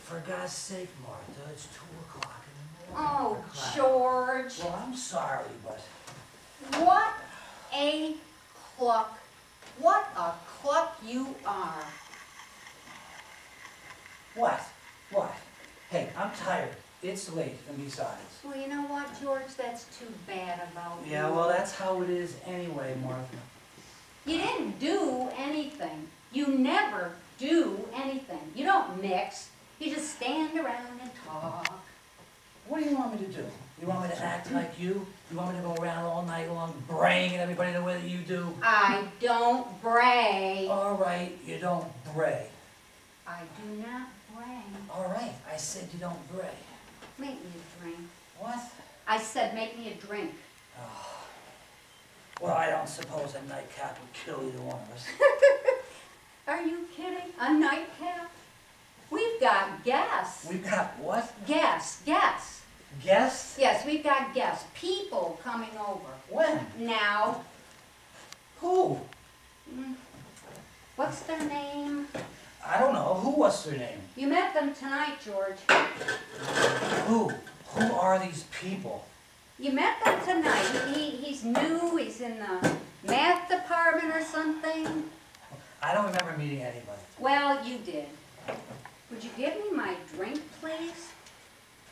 For God's sake, Martha, it's 2 o'clock in the morning. Oh, George. Well, I'm sorry, but... What a cluck. What a cluck you are. What? What? Hey, I'm tired. It's late, and besides... Well, you know what, George? That's too bad about you. Yeah, well, that's how it is anyway, Martha. You didn't do anything. You never do anything. You don't mix. You just stand around and talk. What do you want me to do? You want me to act like you? You want me to go around all night long braying at everybody the way that you do? I don't bray. All right, you don't bray. I do not bray. All right, I said you don't bray. Make me a drink. What? I said make me a drink. Oh. Well, I don't suppose a nightcap would kill either one of us. Are you kidding? A nightcap? We've got guests. We've got what? Guests. Guests? Yes, we've got guests. People coming over. When? Now. Who? What's their name? I don't know. Who was their name? You met them tonight, George. Who? Who are these people? You met them tonight. He's new. He's in the math department or something. I don't remember meeting anybody. Well, you did. Would you give me my drink, please?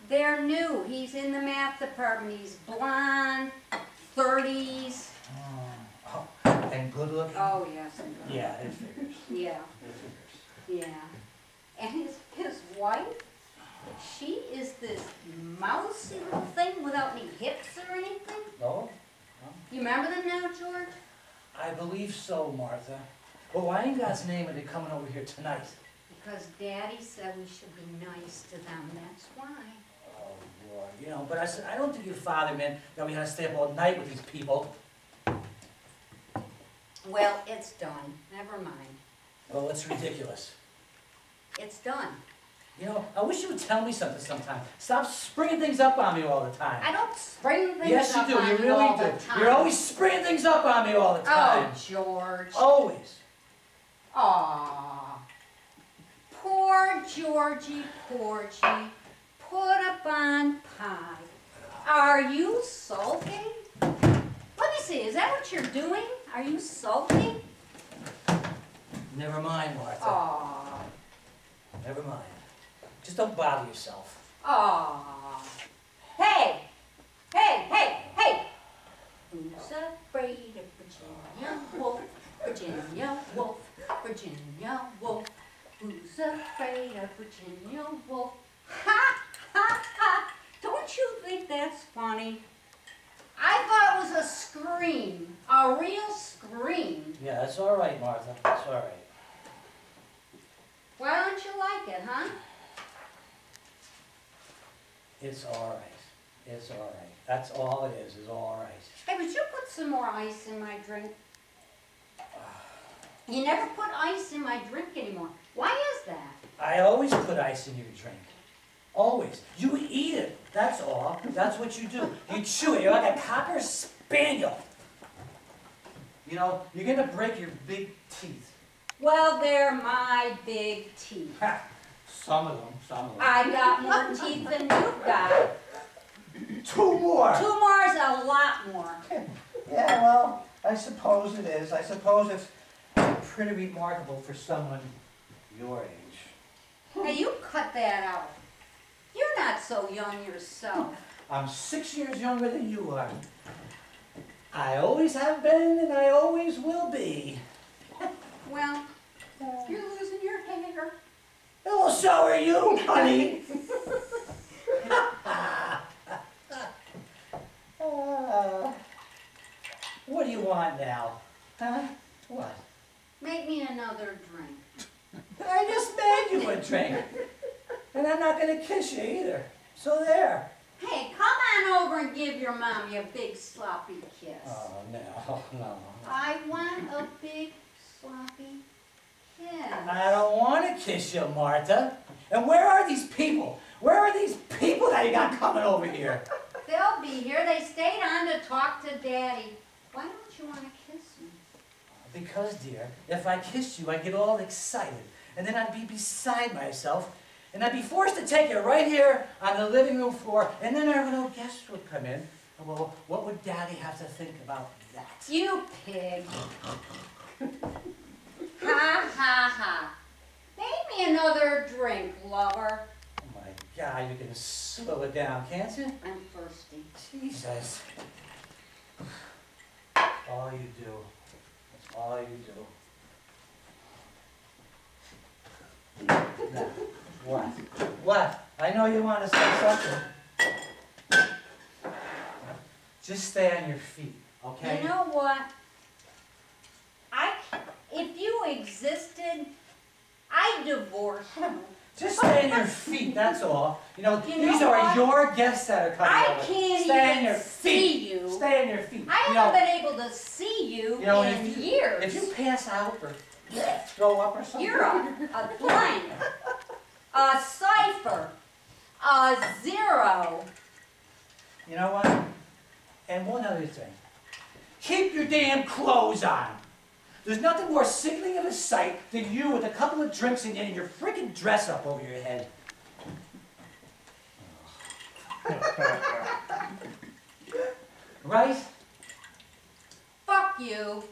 They're new. He's in the math department. He's blonde, 30s. Oh, and good looking? Oh, yes. Yeah, it figures. Yeah. It figures. Yeah. And his wife, she is this mousy little thing without any hips or anything. No? You remember them now, George? I believe so, Martha. Well, why in God's name are they coming over here tonight? Because Daddy said we should be nice to them, that's why. Oh, Lord, you know, but I said, I don't think your father meant that we had to stay up all night with these people. Well, it's done. Never mind. Well, it's ridiculous. It's done. You know, I wish you would tell me something sometime. Stop springing things up on me all the time. I don't spring things yes, up you do. on You really all do. the time. You're always springing things up on me all the time. Oh, George. Always. Aw. Poor Georgie, put up on pie. Are you sulking? Let me see, is that what you're doing? Are you sulking? Never mind, Martha. Aw. Never mind. Just don't bother yourself. Aw. Hey! Who's afraid of Virginia Woolf? Virginia Woolf, Virginia Woolf. Who's afraid of Virginia Woolf? Ha! Ha! Ha! Don't you think that's funny? I thought it was a scream, a real scream. Yeah, that's all right, Martha. That's all right. Why don't you like it, huh? It's all right. It's all right. That's all it is all right. Hey, would you put some more ice in my drink? You never put ice in my drink anymore. Why is that? I always put ice in your drink. Always. You eat it. That's all. That's what you do. You chew it. You're like a cocker spaniel. You know, you're going to break your big teeth. Well, they're my big teeth. Ha! Some of them. I got more teeth than you've got. 2 more. 2 more is a lot more. Yeah, well, I suppose it is. I suppose it's pretty remarkable for someone your age. Hey, you cut that out. You're not so young yourself. I'm 6 years younger than you are. I always have been and I always will be. Well, you're losing your hair. Well, so are you, honey. What do you want now? Huh? What? Make me another drink. I just made you a drink. And I'm not going to kiss you either. So there. Hey, come on over and give your mommy a big sloppy kiss. Oh, no. I want a big sloppy kiss. I don't want to kiss you, Martha. And where are these people? Where are these people that you got coming over here? They'll be here. They stayed on to talk to Daddy. Why don't you want to kiss me? Because, dear, if I kissed you, I'd get all excited. And then I'd be beside myself. And I'd be forced to take it right here on the living room floor, and then our little guests would come in. Well, what would Daddy have to think about that? You pig. Ha ha ha. Make me another drink, lover. Oh my God, you can slow it down, can't you? I'm thirsty. Jesus. That's all you do. That's all you do. Now, what? What? I know you want to say something. Just stay on your feet, okay? You know what? If you existed, I'd divorce you. Just stay on your feet, that's all. You know, You these know are what? your guests that are coming I over. can't Stay on even your see feet. you. Stay on your feet. I You haven't know, been able to see you, you know, in if you, years. If you pass out or throw up or something. You're a blank, a cipher, a zero. You know what? And one other thing. Keep your damn clothes on. There's nothing more sickening of a sight than you with a couple of drinks in you and your freaking dress up over your head. Right? Fuck you.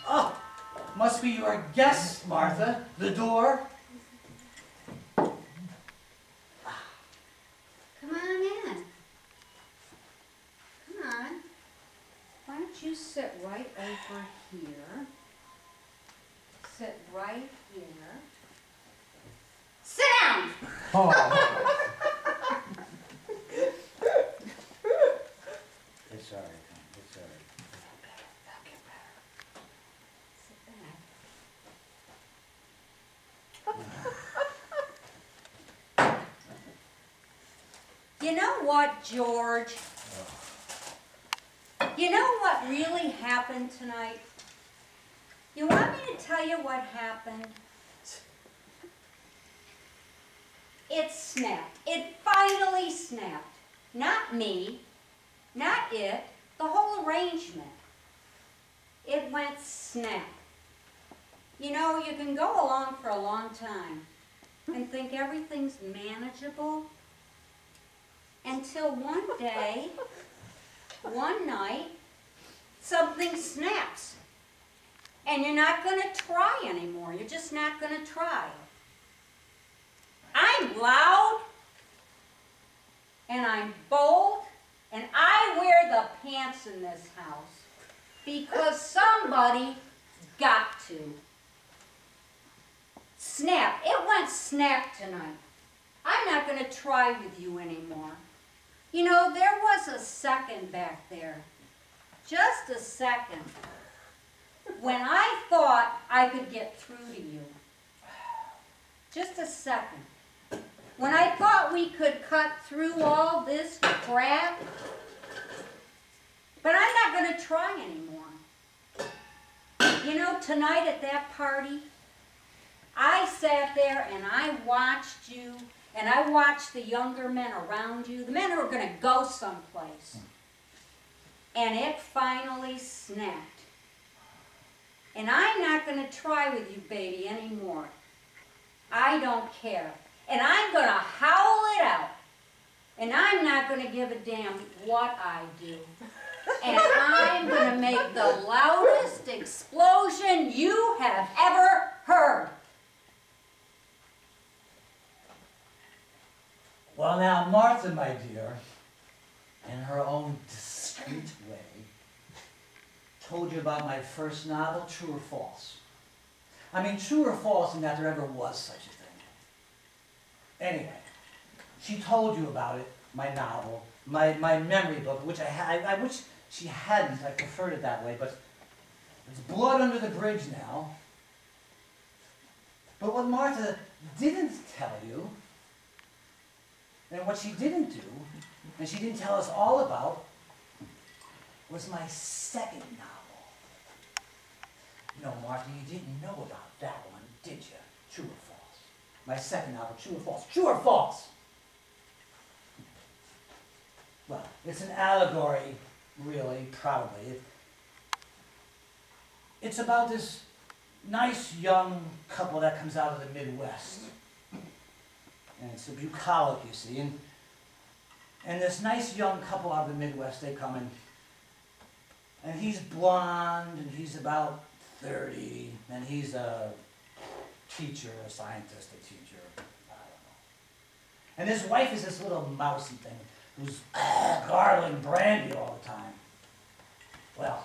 Oh, must be your guest, Martha. The door. Come on in. Come on. Why don't you sit right over here? Sit right here. Sit down! It's all right, Tom. It's all right. That'll get better. Sit back. You know what, George? You know what really happened tonight? You want me to tell you what happened? It snapped. It finally snapped. Not me, not it, the whole arrangement. It went snap. You know, you can go along for a long time and think everything's manageable until one day, one night, something snaps. And you're not going to try anymore. You're just not going to try. I'm loud, and I'm bold, and I wear the pants in this house because somebody got to. Snap. It went snap tonight. I'm not going to try with you anymore. You know, there was a second back there, just a second, when I thought I could get through to you. Just a second. When I thought we could cut through all this crap. But I'm not going to try anymore. You know, tonight at that party, I sat there and I watched you, and I watched the younger men around you, the men who were going to go someplace. And it finally snapped. And I'm not going to try with you, baby, anymore. I don't care. And I'm going to howl it out. And I'm not going to give a damn what I do. And I'm going to make the loudest explosion you have ever heard. Well, now, Martha, my dear, in her own discreet way, told you about my first novel, True or False. I mean, true or false in that there ever was such a thing. Anyway, she told you about it, my novel, my memory book, which I wish she hadn't. I preferred it that way, but it's blood under the bridge now. But what Martha didn't tell you, and what she didn't do, and she didn't tell us all about, was my second novel. No, Martha, you didn't know about that one, did you? True or false? My second novel, True or False. True or false? Well, it's an allegory, really, probably. It's about this nice young couple that comes out of the Midwest. And it's a bucolic, you see. And this nice young couple out of the Midwest, they come in. And he's blonde, and he's about 30, and he's a teacher, a scientist, a teacher, I don't know. And his wife is this little mousy thing who's gargling brandy all the time. Well,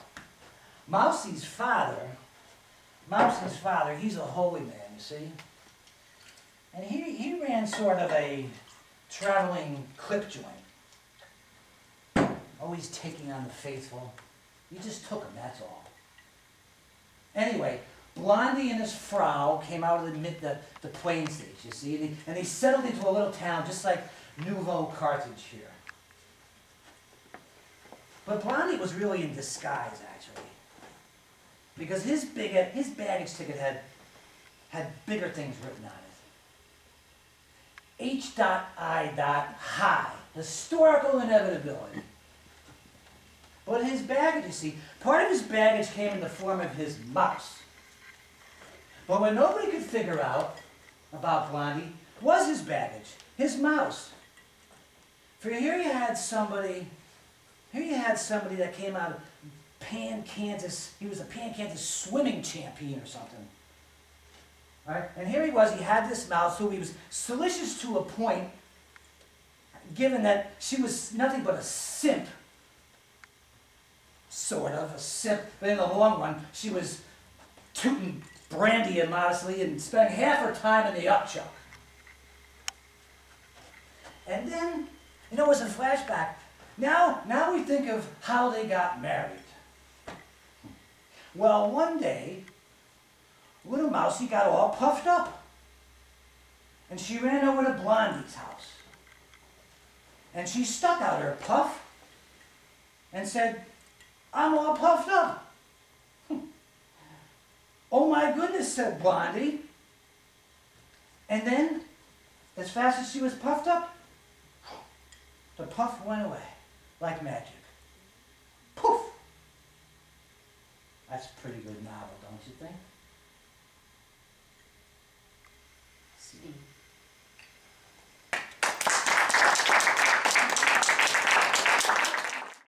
Mousy's father, he's a holy man, you see. And he ran sort of a traveling clip joint. Always taking on the faithful. He just took him, that's all. Anyway, Blondie and his frau came out of the plane stage, you see, and they settled into a little town just like Nouveau Carthage here. But Blondie was really in disguise, actually. Because his baggage ticket had bigger things written on it. H.I. High, historical inevitability. But his baggage, you see, part of his baggage came in the form of his mouse. But what nobody could figure out about Blondie was his baggage, his mouse. For here you had somebody that came out of Kansas. He was a Kansas swimming champion or something. All right? And here he was, he had this mouse who he was salacious to a point, given that she was nothing but a simp. Sort of, a simp, but in the long run, she was tooting brandy immodestly and spending half her time in the upchuck. And then, you know, as a flashback, now we think of how they got married. Well, one day, little Mousy got all puffed up. And she ran over to Blondie's house. And she stuck out her puff and said, "I'm all puffed up." "Oh my goodness," said Blondie. And then, as fast as she was puffed up, the puff went away like magic. Poof! That's a pretty good novel,